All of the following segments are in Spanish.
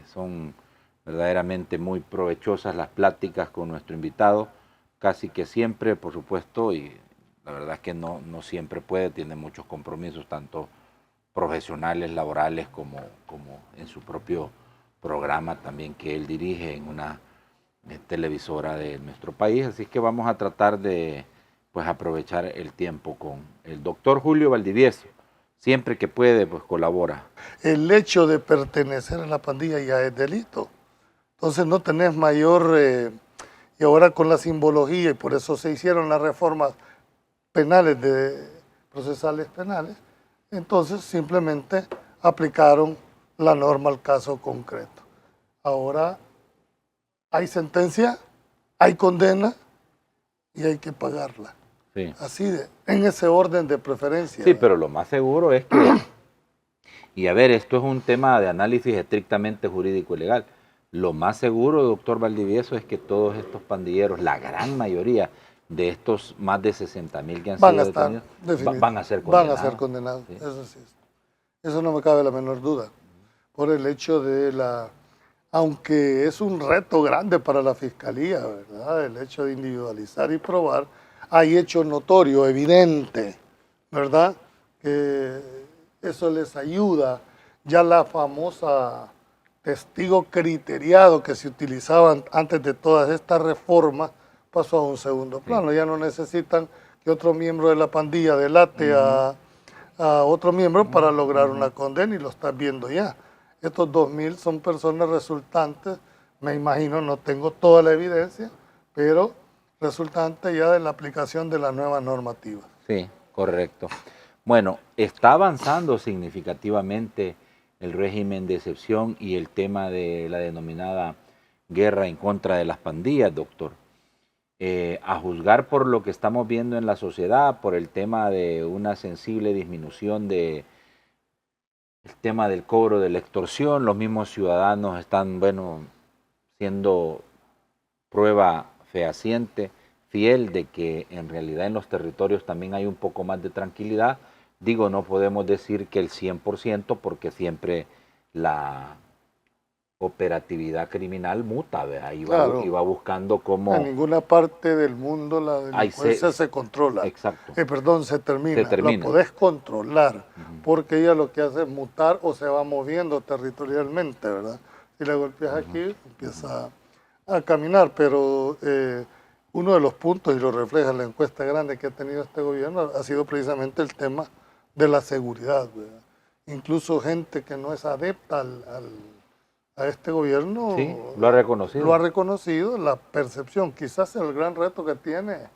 son verdaderamente muy provechosas las pláticas con nuestro invitado, casi que siempre, por supuesto, y la verdad es que no siempre puede, tiene muchos compromisos, tanto profesionales, laborales, como en su propio programa también que él dirige en una televisora de nuestro país. Así que vamos a tratar de pues aprovechar el tiempo con el doctor Julio Valdivieso. Siempre que puede, pues colabora. El hecho de pertenecer a la pandilla ya es delito. Entonces no tenés mayor... y ahora con la simbología, y por eso se hicieron las reformas penales, procesales penales, entonces simplemente aplicaron la norma al caso concreto. Ahora hay sentencia, hay condena y hay que pagarla. Sí. Así en ese orden de preferencia. Sí, pero lo más seguro es que, y a ver, esto es un tema de análisis estrictamente jurídico y legal, lo más seguro, doctor Valdivieso, es que todos estos pandilleros, la gran mayoría de estos más de 60,000 que han sido detenidos, van a ser condenados. Van a ser condenados, sí. Eso sí. Eso no me cabe la menor duda. Por el hecho de aunque es un reto grande para la Fiscalía, ¿verdad? El hecho de individualizar y probar, hay hecho notorio, evidente, ¿verdad? Que eso les ayuda. Ya la famosa testigo criteriado que se utilizaban antes de todas estas reformas pasó a un segundo plano. Ya no necesitan que otro miembro de la pandilla delate a otro miembro para lograr una condena, y lo estás viendo ya. Estos 2,000 son personas resultantes, me imagino, no tengo toda la evidencia, pero resultantes ya de la aplicación de la nueva normativa. Sí, correcto. Bueno, está avanzando significativamente el régimen de excepción y el tema de la denominada guerra en contra de las pandillas, doctor. A juzgar por lo que estamos viendo en la sociedad, por el tema de una sensible disminución del tema del cobro de la extorsión, los mismos ciudadanos están, bueno, siendo prueba fehaciente, fiel de que en realidad en los territorios también hay un poco más de tranquilidad. Digo, no podemos decir que el 100% porque siempre la operatividad criminal muta, ¿verdad? Iba buscando cómo... En ninguna parte del mundo la delincuencia se controla. Exacto. Se termina. La podés controlar, porque ella lo que hace es mutar o se va moviendo territorialmente, ¿verdad? Si la golpeas aquí, empieza a caminar, pero uno de los puntos, y lo refleja la encuesta grande que ha tenido este gobierno, ha sido precisamente el tema de la seguridad, ¿verdad? Incluso gente que no es adepta a este gobierno, sí, lo ha reconocido. Lo ha reconocido, la percepción. Quizás el gran reto que tiene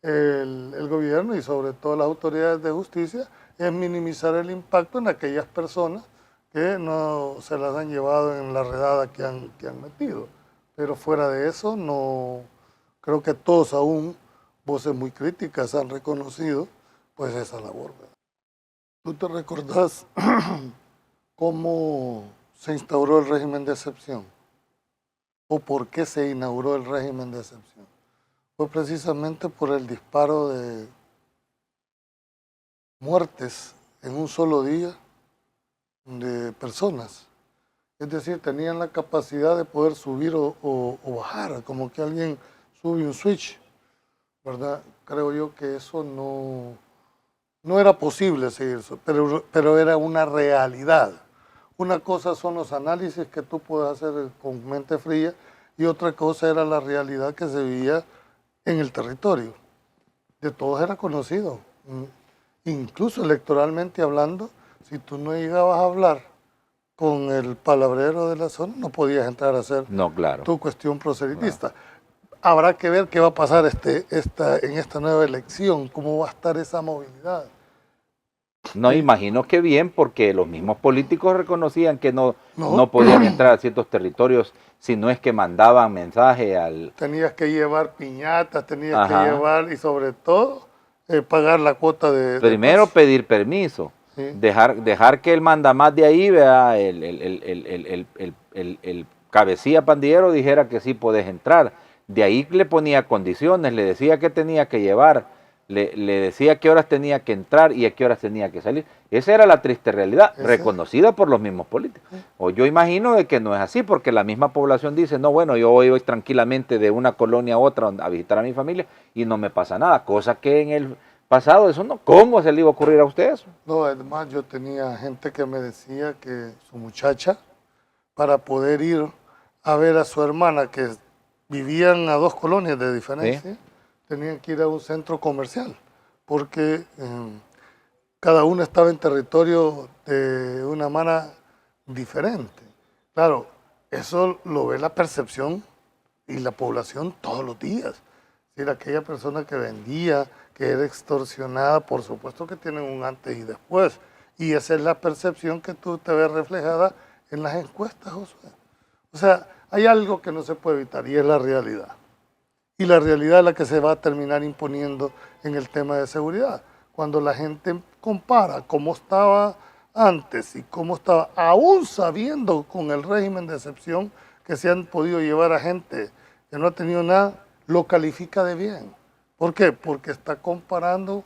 el gobierno y sobre todo las autoridades de justicia es minimizar el impacto en aquellas personas que no se las han llevado en la redada que han metido. Pero fuera de eso, no creo que todos, aún voces muy críticas, han reconocido pues esa labor, ¿verdad? ¿Tú te recordás cómo se instauró el régimen de excepción? ¿O por qué se inauguró el régimen de excepción? Fue precisamente por el disparo de muertes en un solo día de personas. Es decir, tenían la capacidad de poder subir o bajar, como que alguien sube un switch, ¿verdad? Creo yo que eso no era posible seguir, pero era una realidad. Una cosa son los análisis que tú puedes hacer con mente fría y otra cosa era la realidad que se vivía en el territorio. De todos era conocido. Incluso electoralmente hablando, si tú no llegabas a hablar con el palabrero de la zona, no podías entrar a hacer tu cuestión proselitista. Claro. Habrá que ver qué va a pasar en esta nueva elección, cómo va a estar esa movilidad. No, imagino que bien, porque los mismos políticos reconocían que no podían entrar a ciertos territorios si no es que mandaban mensaje al... Tenías que llevar piñatas, tenías que llevar, y sobre todo, pagar la cuota de... Primero pedir permiso, sí. dejar que el mandamás de ahí, vea, el cabecilla pandillero dijera que sí podés entrar. De ahí le ponía condiciones, le decía que tenía que llevar le decía a qué horas tenía que entrar y a qué horas tenía que salir. Esa era la triste realidad, reconocida por los mismos políticos. O yo imagino de que no es así, porque la misma población dice, no, bueno, yo voy tranquilamente de una colonia a otra a visitar a mi familia y no me pasa nada, cosa que en el pasado eso no. ¿Cómo se le iba a ocurrir a usted eso? No, además yo tenía gente que me decía que su muchacha, para poder ir a ver a su hermana, que vivían a 2 colonias de diferencia, ¿sí?, tenían que ir a un centro comercial, porque cada uno estaba en territorio de una manera diferente. Claro, eso lo ve la percepción y la población todos los días. Es decir, aquella persona que vendía, que era extorsionada, por supuesto que tienen un antes y después. Y esa es la percepción que tú te ves reflejada en las encuestas, Josué. O sea, hay algo que no se puede evitar y es la realidad. Y la realidad es la que se va a terminar imponiendo en el tema de seguridad. Cuando la gente compara cómo estaba antes y cómo estaba, aún sabiendo con el régimen de excepción que se han podido llevar a gente que no ha tenido nada, lo califica de bien. ¿Por qué? Porque está comparando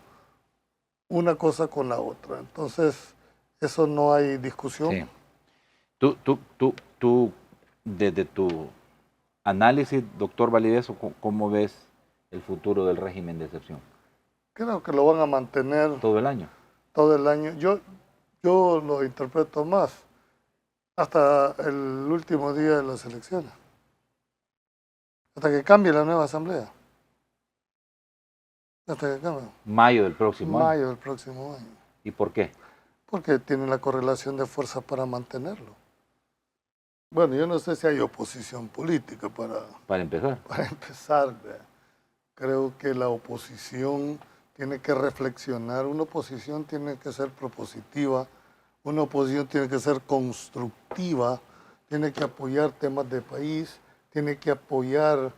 una cosa con la otra. Entonces, eso no hay discusión. Sí. Tú, desde tu análisis, doctor Valideso, ¿cómo ves el futuro del régimen de excepción? Creo que lo van a mantener todo el año. Todo el año. Yo lo interpreto más hasta el último día de las elecciones, hasta que cambie la nueva asamblea. Hasta que cambie. Mayo del próximo año. Mayo del próximo año. ¿Y por qué? Porque tienen la correlación de fuerza para mantenerlo. Bueno, yo no sé si hay oposición política para empezar. Para empezar, creo que la oposición tiene que reflexionar, una oposición tiene que ser propositiva, una oposición tiene que ser constructiva, tiene que apoyar temas de país, tiene que apoyar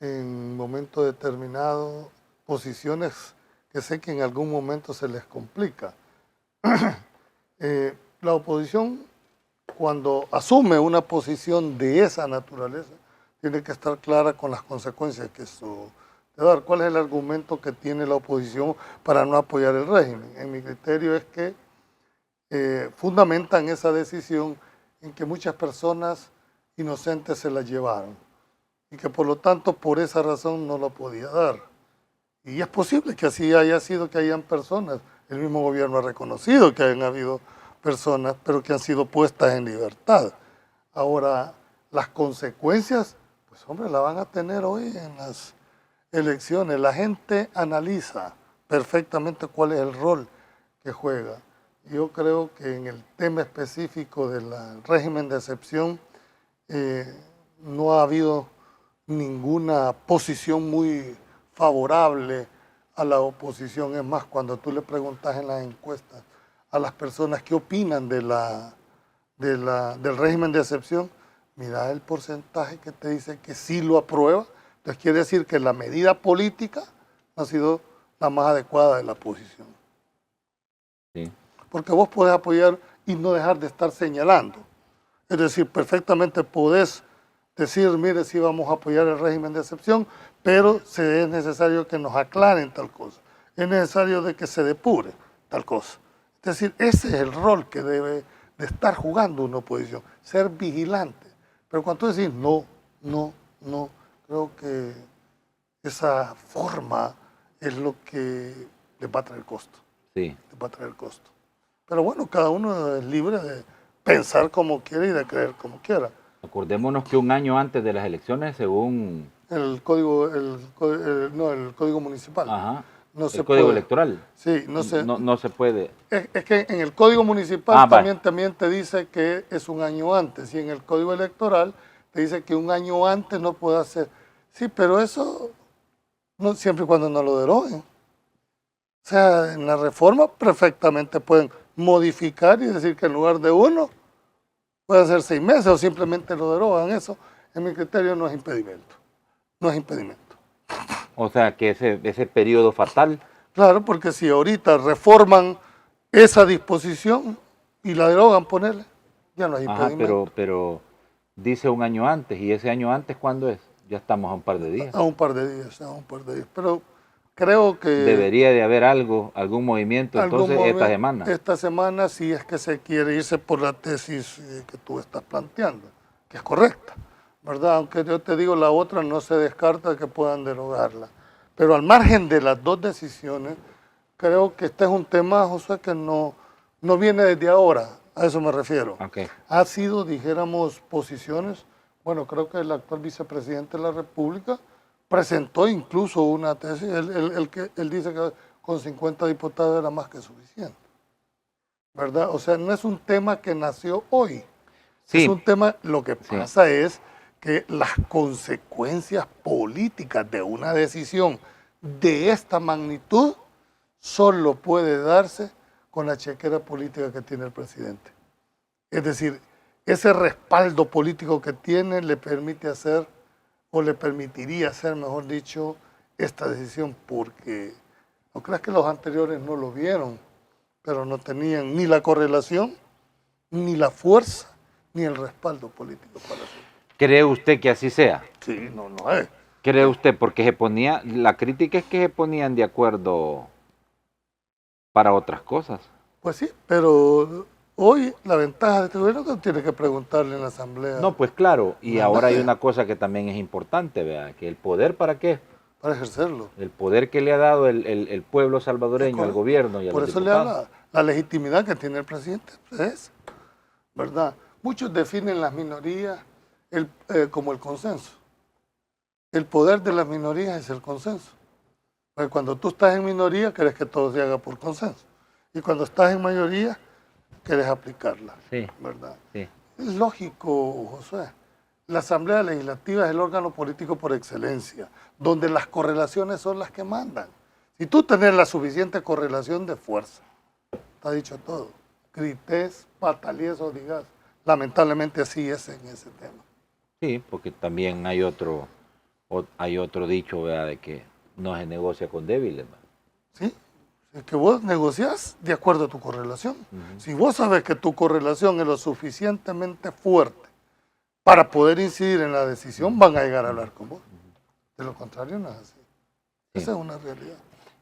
en momentos determinados posiciones que sé que en algún momento se les complica. La oposición, cuando asume una posición de esa naturaleza, tiene que estar clara con las consecuencias que eso te va a dar. ¿Cuál es el argumento que tiene la oposición para no apoyar el régimen? En mi criterio es que fundamentan esa decisión en que muchas personas inocentes se la llevaron y que por lo tanto por esa razón no lo podía dar. Y es posible que así haya sido, que hayan personas, el mismo gobierno ha reconocido que hayan habido personas, pero que han sido puestas en libertad. Ahora, las consecuencias, pues hombre, la van a tener hoy en las elecciones. La gente analiza perfectamente cuál es el rol que juega. Yo creo que en el tema específico del régimen de excepción no ha habido ninguna posición muy favorable a la oposición. Es más, cuando tú le preguntas en las encuestas a las personas qué opinan del régimen de excepción, mira el porcentaje que te dice que sí lo aprueba. Entonces quiere decir que la medida política ha sido la más adecuada de la oposición. Sí. Porque vos podés apoyar y no dejar de estar señalando. Es decir, perfectamente podés decir, mire, sí vamos a apoyar el régimen de excepción, pero es necesario que nos aclaren tal cosa. Es necesario de que se depure tal cosa. Es decir, ese es el rol que debe de estar jugando una oposición, ser vigilante. Pero cuando tú decís no, creo que esa forma es lo que les va a traer costo. Sí. Les va a traer costo. Pero bueno, cada uno es libre de pensar como quiera y de creer como quiera. Acordémonos que un año antes de las elecciones, según... El código municipal. Ajá. No el código electoral. Sí, no se puede. Es que en el código municipal también te dice que es un año antes, y en el código electoral te dice que un año antes no puede hacer. Sí, pero eso no, siempre y cuando no lo deroguen. O sea, en la reforma perfectamente pueden modificar y decir que en lugar de 1 puede ser 6 meses o simplemente lo derogan. Eso, en mi criterio, no es impedimento. No es impedimento. O sea, que ese periodo fatal. Claro, porque si ahorita reforman esa disposición y la derogan, ponerle, ya no hay impedimento. Pero dice un año antes, ¿y ese año antes cuándo es? Ya estamos a un par de días. A un par de días. Pero creo que debería de haber algún movimiento entonces esta semana. Esta semana, si es que se quiere irse por la tesis que tú estás planteando, que es correcta, ¿verdad? Aunque yo te digo, la otra no se descarta que puedan derogarla. Pero al margen de las dos decisiones, creo que este es un tema, José, que no viene desde ahora, a eso me refiero. Okay. Ha sido, dijéramos, posiciones, bueno, creo que el actual vicepresidente de la República presentó incluso una tesis, él dice que con 50 diputados era más que suficiente, ¿verdad? O sea, no es un tema que nació hoy, sí. Es un tema, lo que pasa es que las consecuencias políticas de una decisión de esta magnitud solo puede darse con la chequera política que tiene el presidente. Es decir, ese respaldo político que tiene le permite hacer, o le permitiría hacer, mejor dicho, esta decisión, porque no creas que los anteriores no lo vieron, pero no tenían ni la correlación, ni la fuerza, ni el respaldo político para hacerlo. ¿Cree usted que así sea? Sí, no es. ¿Cree usted? Porque la crítica es que se ponían de acuerdo para otras cosas. Pues sí, pero hoy la ventaja de este gobierno es que tiene que preguntarle en la asamblea. No, pues claro, y ahora hay una cosa que también es importante, vea, que el poder, ¿para qué? Para ejercerlo. El poder que le ha dado el pueblo salvadoreño al gobierno y a por los eso diputados. le da la legitimidad que tiene el presidente, es, ¿verdad? Muchos definen las minorías como el consenso. El poder de las minorías es el consenso. Porque cuando tú estás en minoría, querés que todo se haga por consenso. Y cuando estás en mayoría, querés aplicarla, sí, ¿verdad? Sí. Es lógico, Josué. La Asamblea Legislativa es el órgano político por excelencia, donde las correlaciones son las que mandan. Si tú tenés la suficiente correlación de fuerza, está dicho todo. Grités, patalees o digas. Lamentablemente así es en ese tema. Sí, porque también hay otro dicho, ¿verdad?, de que no se negocia con débiles, ¿verdad? Sí, es que vos negociás de acuerdo a tu correlación. Si vos sabes que tu correlación es lo suficientemente fuerte para poder incidir en la decisión, van a llegar a hablar con vos. De lo contrario, no es así. Sí. Esa es una realidad.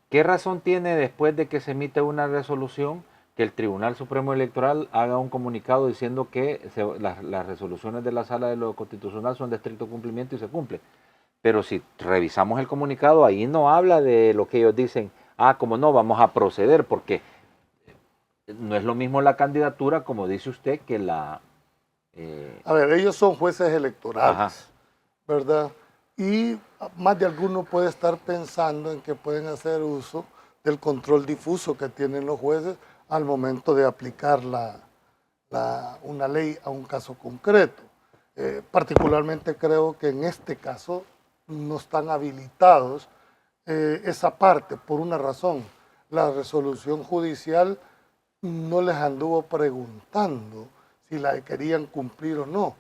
¿Qué razón tiene después de que se emite una resolución que el Tribunal Supremo Electoral haga un comunicado diciendo que las resoluciones de la Sala de lo Constitucional son de estricto cumplimiento y se cumplen? Pero si revisamos el comunicado, ahí no habla de lo que ellos dicen, como no, vamos a proceder, porque no es lo mismo la candidatura, como dice usted, que la... A ver, ellos son jueces electorales, Ajá. ¿verdad? Y más de alguno puede estar pensando en que pueden hacer uso del control difuso que tienen los jueces al momento de aplicar una ley a un caso concreto. Particularmente creo que en este caso no están habilitados esa parte por una razón. La resolución judicial no les anduvo preguntando si la querían cumplir o no.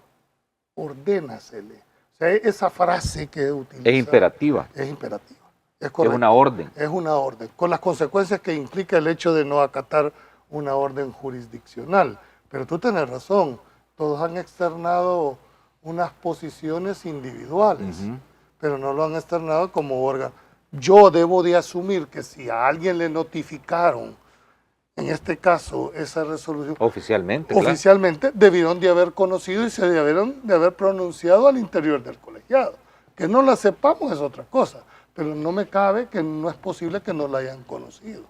Ordénasele. O sea, esa frase que utiliza... Es imperativa. Es imperativa. Es correcto. Es una orden. Es una orden, con las consecuencias que implica el hecho de no acatar una orden jurisdiccional. Pero tú tienes razón, todos han externado unas posiciones individuales, pero no lo han externado como órgano. Yo debo de asumir que si a alguien le notificaron, en este caso, esa resolución... Oficialmente, Oficialmente, debieron de haber conocido y se debieron de haber pronunciado al interior del colegiado. Que no la sepamos es otra cosa, pero no me cabe que no es posible que no la hayan conocido.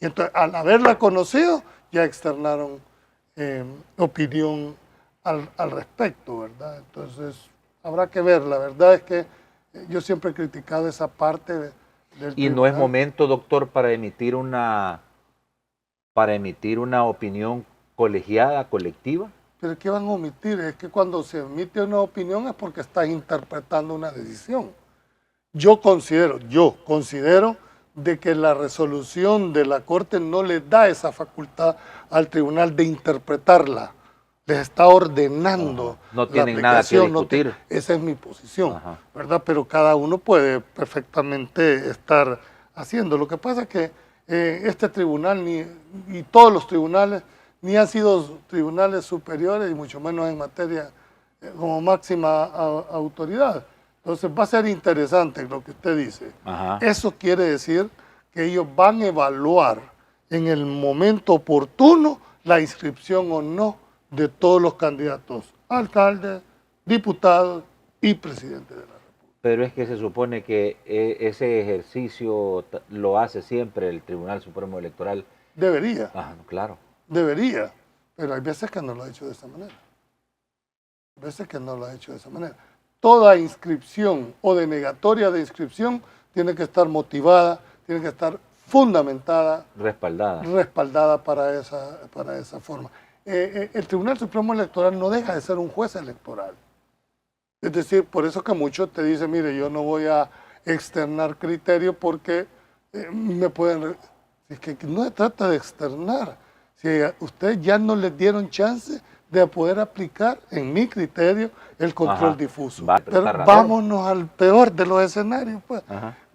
Y entonces, al haberla conocido, ya externaron opinión al respecto, ¿verdad? Entonces, habrá que ver. La verdad es que yo siempre he criticado esa parte del ¿Y no es momento, doctor, para emitir una opinión colegiada, colectiva? Pero ¿qué van a omitir? Es que cuando se emite una opinión es porque estás interpretando una decisión. Yo considero de que la resolución de la Corte no le da esa facultad al tribunal de interpretarla. Les está ordenando. No tienen nada que discutir. Esa es mi posición, ¿verdad? Pero cada uno puede perfectamente estar haciendo. Lo que pasa es que este tribunal y todos los tribunales ni han sido tribunales superiores y mucho menos en materia como máxima autoridad. Entonces va a ser interesante lo que usted dice. Ajá. Eso quiere decir que ellos van a evaluar en el momento oportuno la inscripción o no de todos los candidatos, alcaldes, diputados y presidente de la República. Pero es que se supone que ese ejercicio lo hace siempre el Tribunal Supremo Electoral. Debería. Ah, claro. Debería, pero hay veces que no lo ha hecho de esa manera. Hay veces que no lo ha hecho de esa manera. Toda inscripción o denegatoria de inscripción tiene que estar motivada, tiene que estar fundamentada, respaldada para esa forma. El Tribunal Supremo Electoral no deja de ser un juez electoral. Es decir, por eso que muchos te dicen, mire, yo no voy a externar criterio porque me pueden... Es que no se trata de externar. Si ustedes ya no les dieron chance de poder aplicar, en mi criterio, el control difuso. Pero vámonos al peor de los escenarios. Pues.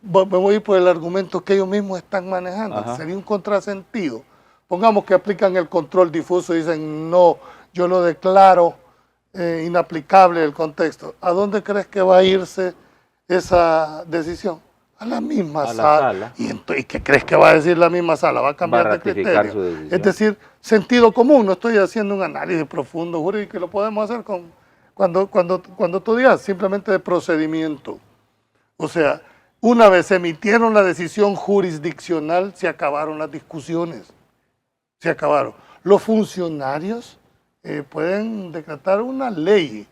Me voy a ir por el argumento que ellos mismos están manejando. Sería un contrasentido. Pongamos que aplican el control difuso y dicen, no, yo lo declaro inaplicable el contexto. ¿A dónde crees que va a irse esa decisión? A la misma sala. ¿Y qué crees que va a decir la misma sala? Va a cambiar de criterio. Es decir, sentido común. No estoy haciendo un análisis profundo jurídico, y lo podemos hacer cuando tú digas simplemente de procedimiento. O sea, una vez emitieron la decisión jurisdiccional, se acabaron las discusiones. Se acabaron. Los funcionarios pueden decretar una ley,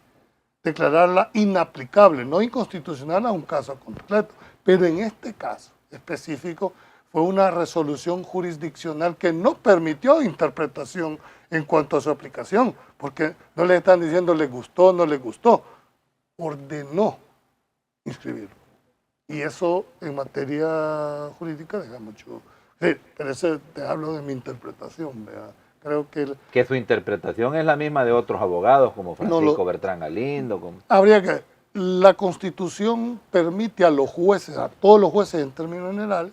declararla inaplicable, no inconstitucional a un caso completo. Pero en este caso específico fue una resolución jurisdiccional que no permitió interpretación en cuanto a su aplicación, porque no le están diciendo les gustó o no les gustó, ordenó inscribirlo. Y eso en materia jurídica deja mucho... Sí, pero eso te hablo de mi interpretación, ¿verdad? Creo que su interpretación es la misma de otros abogados como Francisco Bertrán Galindo. Habría que... La Constitución permite a los jueces, a todos los jueces en términos generales,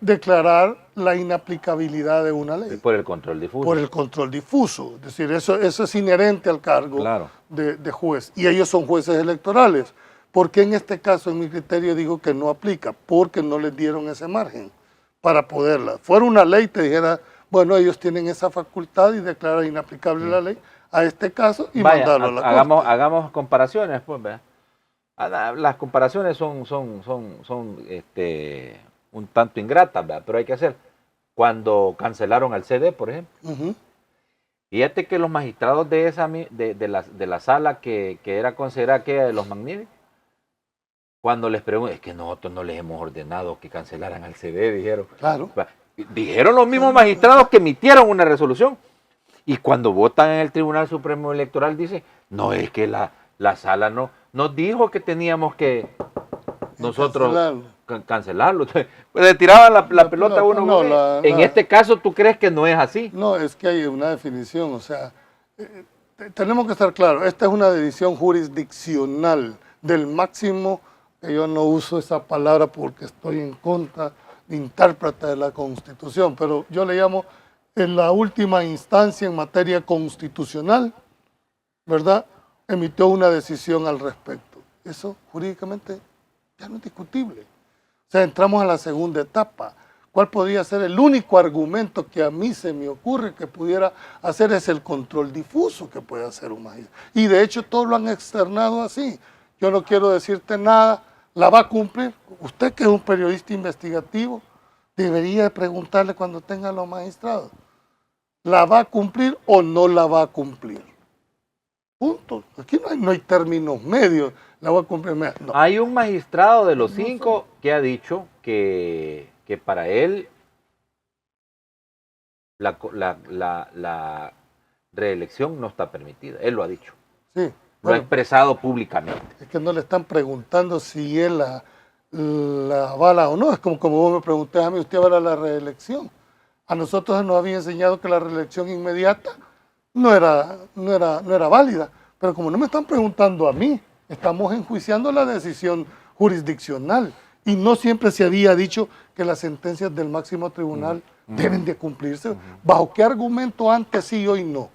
declarar la inaplicabilidad de una ley. Por el control difuso. Por el control difuso. Es decir, eso es inherente al cargo de juez. Y ellos son jueces electorales. Porque en este caso, en mi criterio, digo que no aplica, porque no les dieron ese margen para poderla. Fuera una ley, te dijera, bueno, ellos tienen esa facultad y declaran inaplicable la ley a este caso y mandarlo a la Corte. Hagamos comparaciones, pues, ¿verdad? Las comparaciones son un tanto ingratas, ¿verdad? Pero hay que hacer. Cuando cancelaron al CD, por ejemplo, fíjate que los magistrados de la sala que era considerada aquella de los magníficos, cuando les preguntan, es que nosotros no les hemos ordenado que cancelaran al CD, dijeron. Claro. Dijeron los mismos magistrados que emitieron una resolución. Y cuando votan en el Tribunal Supremo Electoral, dice, no, es que la sala no nos dijo que teníamos que nosotros cancelarlo. Entonces, pues le tiraban la pelota a uno. En este caso, ¿tú crees que no es así? No, es que hay una definición. O sea, tenemos que estar claros. Esta es una decisión jurisdiccional del máximo, que yo no uso esa palabra porque estoy en contra de intérprete de la Constitución, pero yo le llamo... en la última instancia en materia constitucional, ¿verdad?, emitió una decisión al respecto. Eso jurídicamente ya no es discutible. O sea, entramos a la segunda etapa. ¿Cuál podría ser el único argumento que a mí se me ocurre que pudiera hacer? Es el control difuso que puede hacer un magistrado. Y de hecho todos lo han externado así. Yo no quiero decirte nada, la va a cumplir. Usted, que es un periodista investigativo, debería preguntarle cuando tenga a los magistrados, ¿la va a cumplir o no la va a cumplir? Punto. Aquí no hay términos medios. ¿La va a cumplir? No. Hay un magistrado de los 5 que ha dicho que para él la reelección no está permitida. Él lo ha dicho. Sí. Lo ha expresado públicamente. Es que no le están preguntando si él la avala o no. Es como vos me preguntés a mí, ¿usted avala la reelección? A nosotros nos había enseñado que la reelección inmediata no era válida. Pero como no me están preguntando a mí, estamos enjuiciando la decisión jurisdiccional. Y no siempre se había dicho que las sentencias del máximo tribunal deben de cumplirse. ¿Bajo qué argumento antes sí y hoy no?